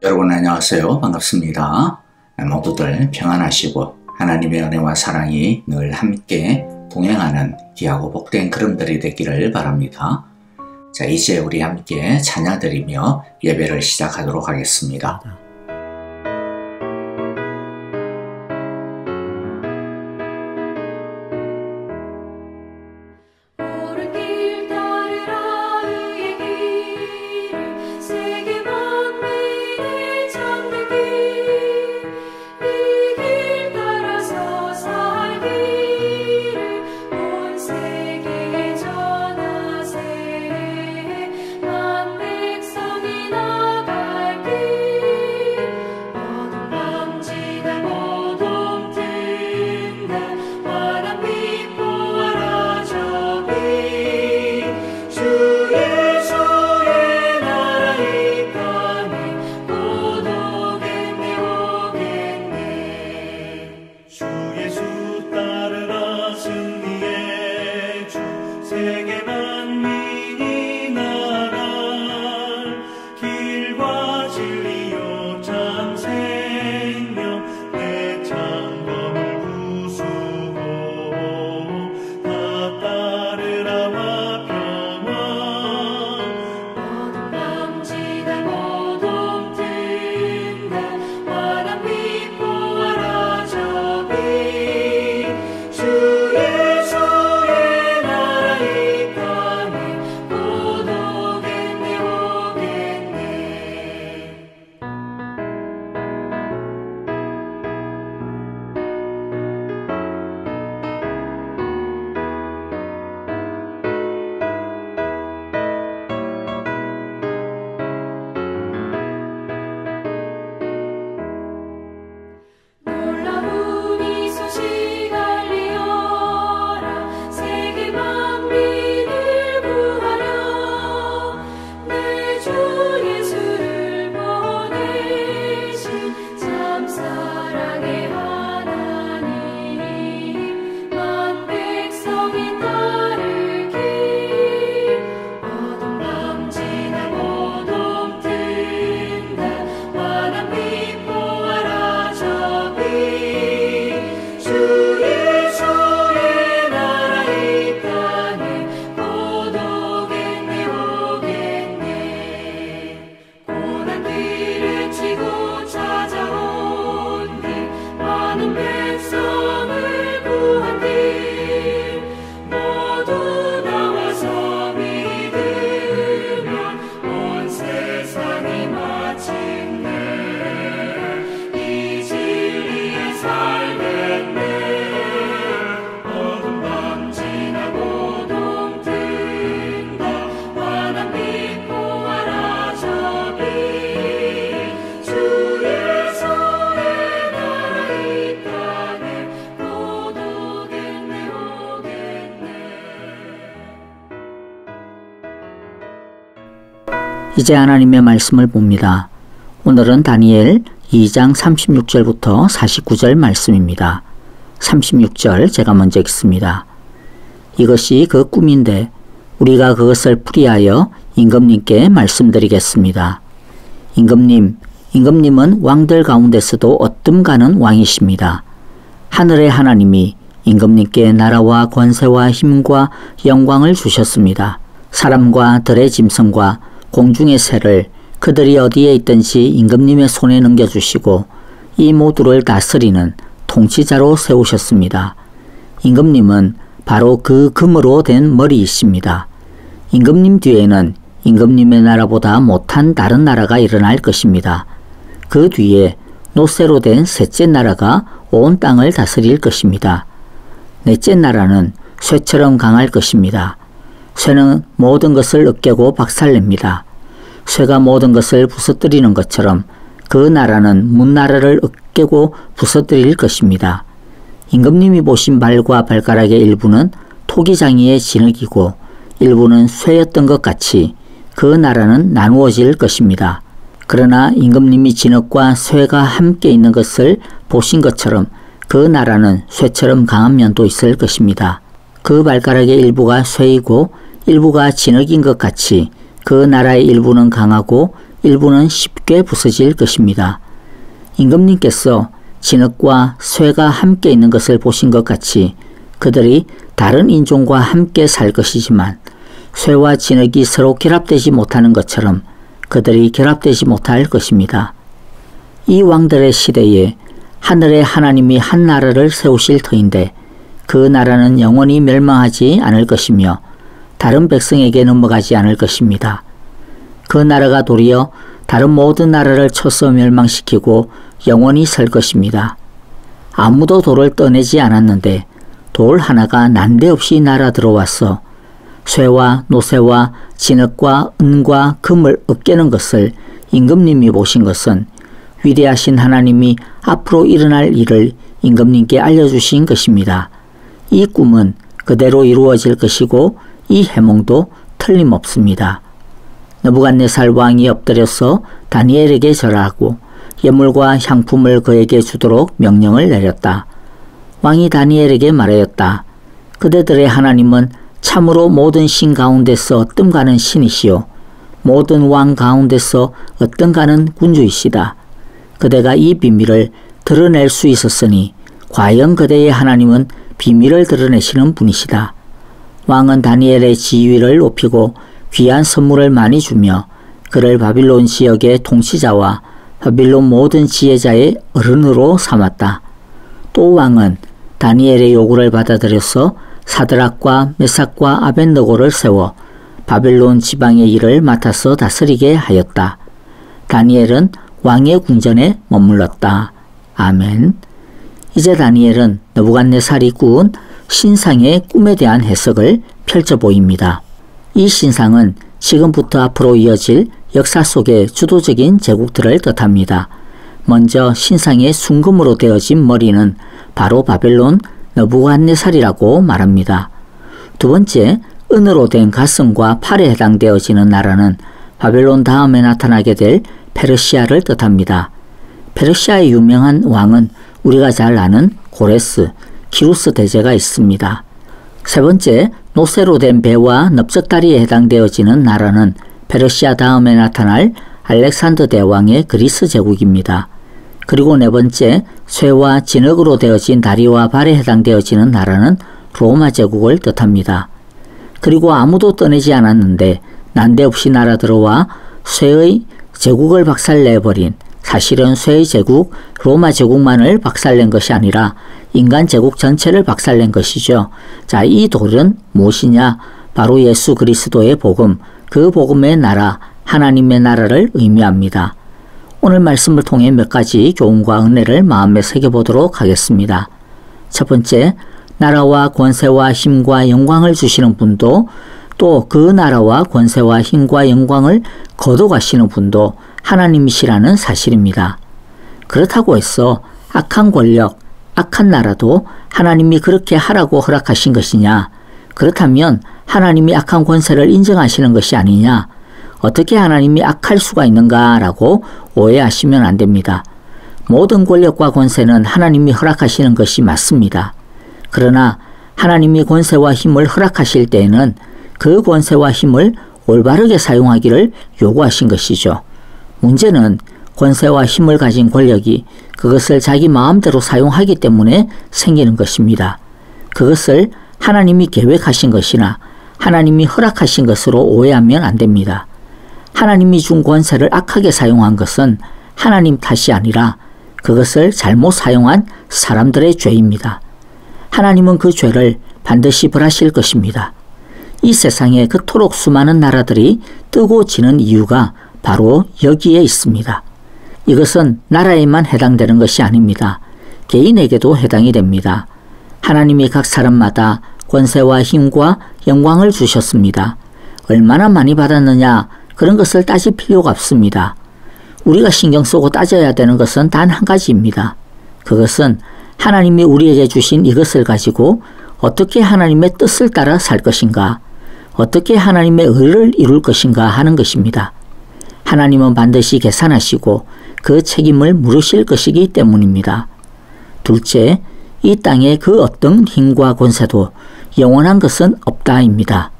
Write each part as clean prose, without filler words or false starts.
여러분 안녕하세요. 반갑습니다. 모두들 평안하시고 하나님의 은혜와 사랑이 늘 함께 동행하는 귀하고 복된 걸음들이 되기를 바랍니다. 자, 이제 우리 함께 찬양 드리며 예배를 시작하도록 하겠습니다. 이제 하나님의 말씀을 봅니다. 오늘은 다니엘 2장 36절부터 49절 말씀입니다. 36절 제가 먼저 읽습니다. 이것이 그 꿈인데 우리가 그것을 풀이하여 임금님께 말씀드리겠습니다. 임금님은 왕들 가운데서도 어뜸가는 왕이십니다. 하늘의 하나님이 임금님께 나라와 권세와 힘과 영광을 주셨습니다. 사람과 들의 짐승과 공중의 새를 그들이 어디에 있든지 임금님의 손에 넘겨주시고 이 모두를 다스리는 통치자로 세우셨습니다. 임금님은 바로 그 금으로 된 머리이십니다. 임금님 뒤에는 임금님의 나라보다 못한 다른 나라가 일어날 것입니다. 그 뒤에 노쇠로 된 셋째 나라가 온 땅을 다스릴 것입니다. 넷째 나라는 쇠처럼 강할 것입니다. 쇠는 모든 것을 으깨고 박살냅니다. 쇠가 모든 것을 부서뜨리는 것처럼 그 나라는 문나라를 으깨고 부서뜨릴 것입니다. 임금님이 보신 발과 발가락의 일부는 토기장이의 진흙이고 일부는 쇠였던 것 같이 그 나라는 나누어질 것입니다. 그러나 임금님이 진흙과 쇠가 함께 있는 것을 보신 것처럼 그 나라는 쇠처럼 강한 면도 있을 것입니다. 그 발가락의 일부가 쇠이고 일부가 진흙인 것 같이 그 나라의 일부는 강하고 일부는 쉽게 부서질 것입니다. 임금님께서 진흙과 쇠가 함께 있는 것을 보신 것 같이 그들이 다른 인종과 함께 살 것이지만 쇠와 진흙이 서로 결합되지 못하는 것처럼 그들이 결합되지 못할 것입니다. 이 왕들의 시대에 하늘의 하나님이 한 나라를 세우실 터인데 그 나라는 영원히 멸망하지 않을 것이며 다른 백성에게 넘어가지 않을 것입니다. 그 나라가 도리어 다른 모든 나라를 쳐서 멸망시키고 영원히 설 것입니다. 아무도 돌을 떠내지 않았는데 돌 하나가 난데없이 날아 들어와서 쇠와 노쇠와 진흙과 은과 금을 으깨는 것을 임금님이 보신 것은 위대하신 하나님이 앞으로 일어날 일을 임금님께 알려주신 것입니다. 이 꿈은 그대로 이루어질 것이고 이 해몽도 틀림없습니다. 느부갓네살 왕이 엎드려서 다니엘에게 절하고 예물과 향품을 그에게 주도록 명령을 내렸다. 왕이 다니엘에게 말하였다. 그대들의 하나님은 참으로 모든 신 가운데서 어뜸가는 신이시요 모든 왕 가운데서 어떤가는 군주이시다. 그대가 이 비밀을 드러낼 수 있었으니 과연 그대의 하나님은 비밀을 드러내시는 분이시다. 왕은 다니엘의 지위를 높이고 귀한 선물을 많이 주며 그를 바빌론 지역의 통치자와 바빌론 모든 지혜자의 어른으로 삼았다. 또 왕은 다니엘의 요구를 받아들여서 사드락과 메삭과 아벳느고를 세워 바빌론 지방의 일을 맡아서 다스리게 하였다. 다니엘은 왕의 궁전에 머물렀다. 아멘. 이제 다니엘은 느부갓네살이 꾸은 신상의 꿈에 대한 해석을 펼쳐 보입니다. 이 신상은 지금부터 앞으로 이어질 역사 속의 주도적인 제국들을 뜻합니다. 먼저 신상의 순금으로 되어진 머리는 바로 바벨론 느부갓네살이라고 말합니다. 두 번째, 은으로 된 가슴과 팔에 해당되어지는 나라는 바벨론 다음에 나타나게 될 페르시아를 뜻합니다. 페르시아의 유명한 왕은 우리가 잘 아는 고레스, 키루스 대제가 있습니다. 세 번째, 노쇠로 된 배와 넓적다리에 해당되어지는 나라는 페르시아 다음에 나타날 알렉산더 대왕의 그리스 제국입니다. 그리고 네 번째, 쇠와 진흙으로 되어진 다리와 발에 해당되어지는 나라는 로마 제국을 뜻합니다. 그리고 아무도 떠내지 않았는데 난데없이 날아들어와 쇠의 제국을 박살내버린, 사실은 쇠의 제국, 로마 제국만을 박살낸 것이 아니라 인간 제국 전체를 박살낸 것이죠. 자, 이 돌은 무엇이냐? 바로 예수 그리스도의 복음, 그 복음의 나라, 하나님의 나라를 의미합니다. 오늘 말씀을 통해 몇 가지 교훈과 은혜를 마음에 새겨보도록 하겠습니다. 첫 번째, 나라와 권세와 힘과 영광을 주시는 분도 또 그 나라와 권세와 힘과 영광을 거둬가시는 분도 하나님이시라는 사실입니다. 그렇다고 해서 악한 권력, 악한 나라도 하나님이 그렇게 하라고 허락하신 것이냐? 그렇다면 하나님이 악한 권세를 인정하시는 것이 아니냐? 어떻게 하나님이 악할 수가 있는가? 라고 오해하시면 안 됩니다. 모든 권력과 권세는 하나님이 허락하시는 것이 맞습니다. 그러나 하나님이 권세와 힘을 허락하실 때에는 그 권세와 힘을 올바르게 사용하기를 요구하신 것이죠. 문제는 권세와 힘을 가진 권력이 그것을 자기 마음대로 사용하기 때문에 생기는 것입니다. 그것을 하나님이 계획하신 것이나 하나님이 허락하신 것으로 오해하면 안 됩니다. 하나님이 준 권세를 악하게 사용한 것은 하나님 탓이 아니라 그것을 잘못 사용한 사람들의 죄입니다. 하나님은 그 죄를 반드시 벌하실 것입니다. 이 세상에 그토록 수많은 나라들이 뜨고 지는 이유가 바로 여기에 있습니다. 이것은 나라에만 해당되는 것이 아닙니다. 개인에게도 해당이 됩니다. 하나님이 각 사람마다 권세와 힘과 영광을 주셨습니다. 얼마나 많이 받았느냐, 그런 것을 따질 필요가 없습니다. 우리가 신경 쓰고 따져야 되는 것은 단 한 가지입니다. 그것은 하나님이 우리에게 주신 이것을 가지고 어떻게 하나님의 뜻을 따라 살 것인가, 어떻게 하나님의 의를 이룰 것인가 하는 것입니다. 하나님은 반드시 계산하시고 그 책임을 물으실 것이기 때문입니다. 둘째, 이 땅에 그 어떤 힘과 권세도 영원한 것은 없다입니다.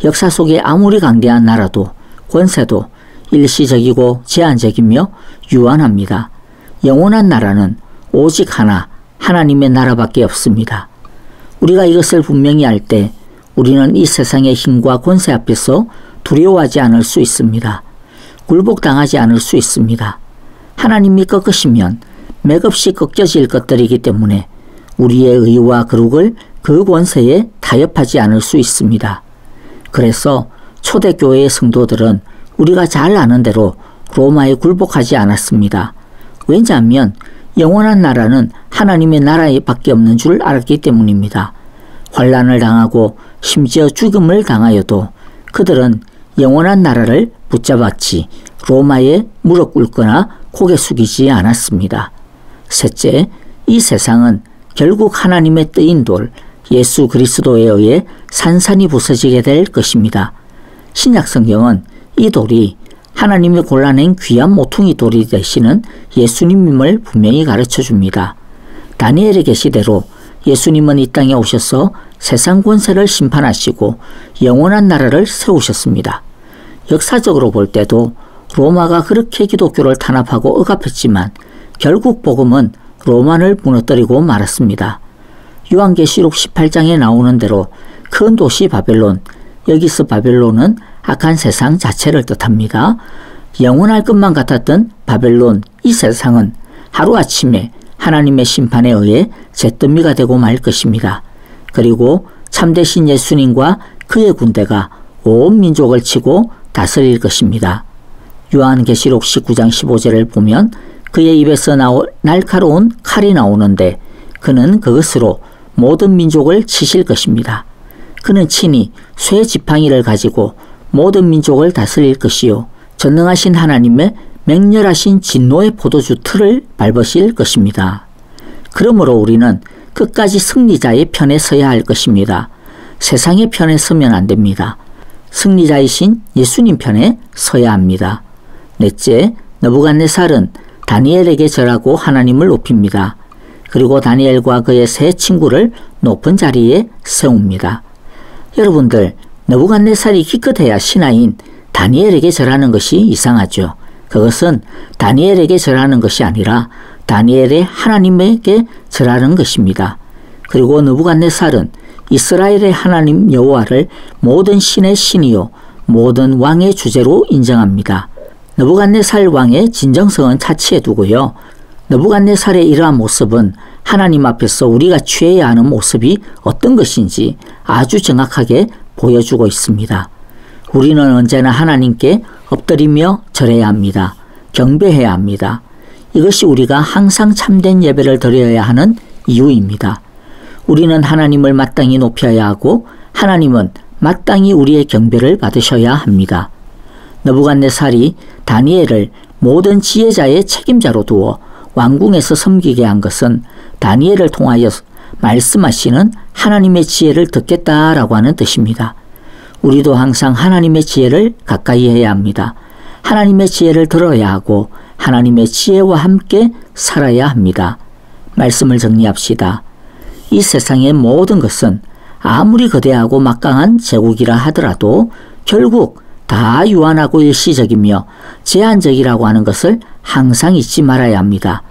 역사 속에 아무리 강대한 나라도 권세도 일시적이고 제한적이며 유한합니다. 영원한 나라는 오직 하나, 하나님의 나라밖에 없습니다. 우리가 이것을 분명히 알 때 우리는 이 세상의 힘과 권세 앞에서 두려워하지 않을 수 있습니다. 굴복당하지 않을 수 있습니다. 하나님이 꺾으시면 맥없이 꺾여질 것들이기 때문에 우리의 의와 거룩을 그 권세에 타협하지 않을 수 있습니다. 그래서 초대교회의 성도들은 우리가 잘 아는 대로 로마에 굴복하지 않았습니다. 왜냐하면 영원한 나라는 하나님의 나라밖에 없는 줄 알았기 때문입니다. 환난을 당하고 심지어 죽음을 당하여도 그들은 영원한 나라를 붙잡았지 로마에 무릎 꿇거나 고개 숙이지 않았습니다. 셋째, 이 세상은 결국 하나님의 뜨인 돌, 예수 그리스도에 의해 산산이 부서지게 될 것입니다. 신약 성경은 이 돌이 하나님이 골라낸 귀한 모퉁이 돌이 되시는 예수님임을 분명히 가르쳐 줍니다. 다니엘의 계시대로 예수님은 이 땅에 오셔서 세상 권세를 심판하시고 영원한 나라를 세우셨습니다. 역사적으로 볼 때도 로마가 그렇게 기독교를 탄압하고 억압했지만 결국 복음은 로마를 무너뜨리고 말았습니다. 요한계시록 18장에 나오는 대로 큰 도시 바벨론, 여기서 바벨론은 악한 세상 자체를 뜻합니다. 영원할 것만 같았던 바벨론, 이 세상은 하루아침에 하나님의 심판에 의해 잿더미가 되고 말 것입니다. 그리고 참되신 예수님과 그의 군대가 온 민족을 치고 다스릴 것입니다. 요한계시록 19장 15절을 보면 그의 입에서 날카로운 칼이 나오는데 그는 그것으로 모든 민족을 치실 것입니다. 그는 친히 쇠 지팡이를 가지고 모든 민족을 다스릴 것이요 전능하신 하나님의 맹렬하신 진노의 포도주 틀을 밟으실 것입니다. 그러므로 우리는 끝까지 승리자의 편에 서야 할 것입니다. 세상의 편에 서면 안 됩니다. 승리자이신 예수님 편에 서야 합니다. 넷째, 느부갓네살은 다니엘에게 절하고 하나님을 높입니다. 그리고 다니엘과 그의 세 친구를 높은 자리에 세웁니다. 여러분들, 느부갓네살이 기껏해야 신하인 다니엘에게 절하는 것이 이상하죠. 그것은 다니엘에게 절하는 것이 아니라 다니엘의 하나님에게 절하는 것입니다. 그리고 느부갓네살은 이스라엘의 하나님 여호와를 모든 신의 신이요 모든 왕의 주제로 인정합니다. 느부갓네살 왕의 진정성은 차치해 두고요. 느부갓네살의 이러한 모습은 하나님 앞에서 우리가 취해야 하는 모습이 어떤 것인지 아주 정확하게 보여주고 있습니다. 우리는 언제나 하나님께 엎드리며 절해야 합니다. 경배해야 합니다. 이것이 우리가 항상 참된 예배를 드려야 하는 이유입니다. 우리는 하나님을 마땅히 높여야 하고 하나님은 마땅히 우리의 경배를 받으셔야 합니다. 느부갓네살이 다니엘을 모든 지혜자의 책임자로 두어 왕궁에서 섬기게 한 것은 다니엘을 통하여 말씀하시는 하나님의 지혜를 듣겠다라고 하는 뜻입니다. 우리도 항상 하나님의 지혜를 가까이 해야 합니다. 하나님의 지혜를 들어야 하고 하나님의 지혜와 함께 살아야 합니다. 말씀을 정리합시다. 이 세상의 모든 것은 아무리 거대하고 막강한 제국이라 하더라도 결국 다 유한하고 일시적이며 제한적이라고 하는 것을 항상 잊지 말아야 합니다.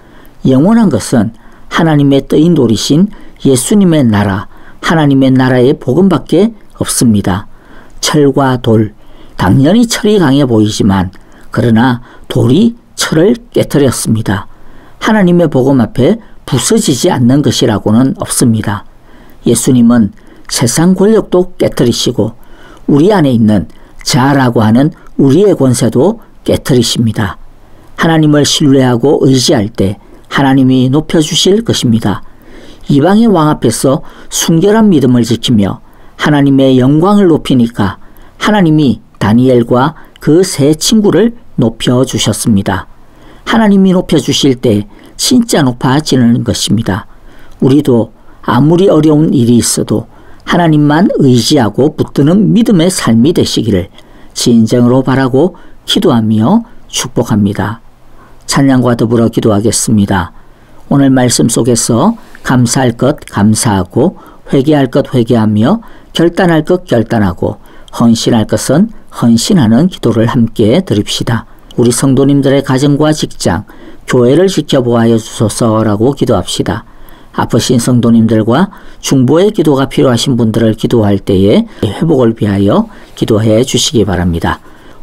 영원한 것은 하나님의 뜨인 돌이신 예수님의 나라, 하나님의 나라의 복음밖에 없습니다. 철과 돌, 당연히 철이 강해 보이지만 그러나 돌이 철을 깨뜨렸습니다. 하나님의 복음 앞에 부서지지 않는 것이라고는 없습니다. 예수님은 세상 권력도 깨뜨리시고 우리 안에 있는 자라고 하는 우리의 권세도 깨뜨리십니다. 하나님을 신뢰하고 의지할 때 하나님이 높여주실 것입니다. 이방의 왕 앞에서 순결한 믿음을 지키며 하나님의 영광을 높이니까 하나님이 다니엘과 그 세 친구를 높여주셨습니다. 하나님이 높여주실 때 진짜 높아지는 것입니다. 우리도 아무리 어려운 일이 있어도 하나님만 의지하고 붙드는 믿음의 삶이 되시기를 진정으로 바라고 기도하며 축복합니다. 찬양과 더불어 기도하겠습니다. 오늘 말씀 속에서 감사할 것 감사하고 회개할 것 회개하며 결단할 것 결단하고 헌신할 것은 헌신하는 기도를 함께 드립시다. 우리 성도님들의 가정과 직장, 교회를 지켜보아여 주소서라고 기도합시다. 아프신 성도님들과 중보의 기도가 필요하신 분들을 기도할 때에 회복을 위하여 기도해 주시기 바랍니다.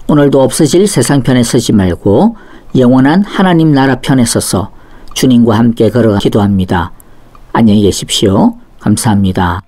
오늘도 없어질 세상 편에 서지 말고 영원한 하나님 나라 편에 서서 주님과 함께 걸어가 기도합니다. 안녕히 계십시오. 감사합니다.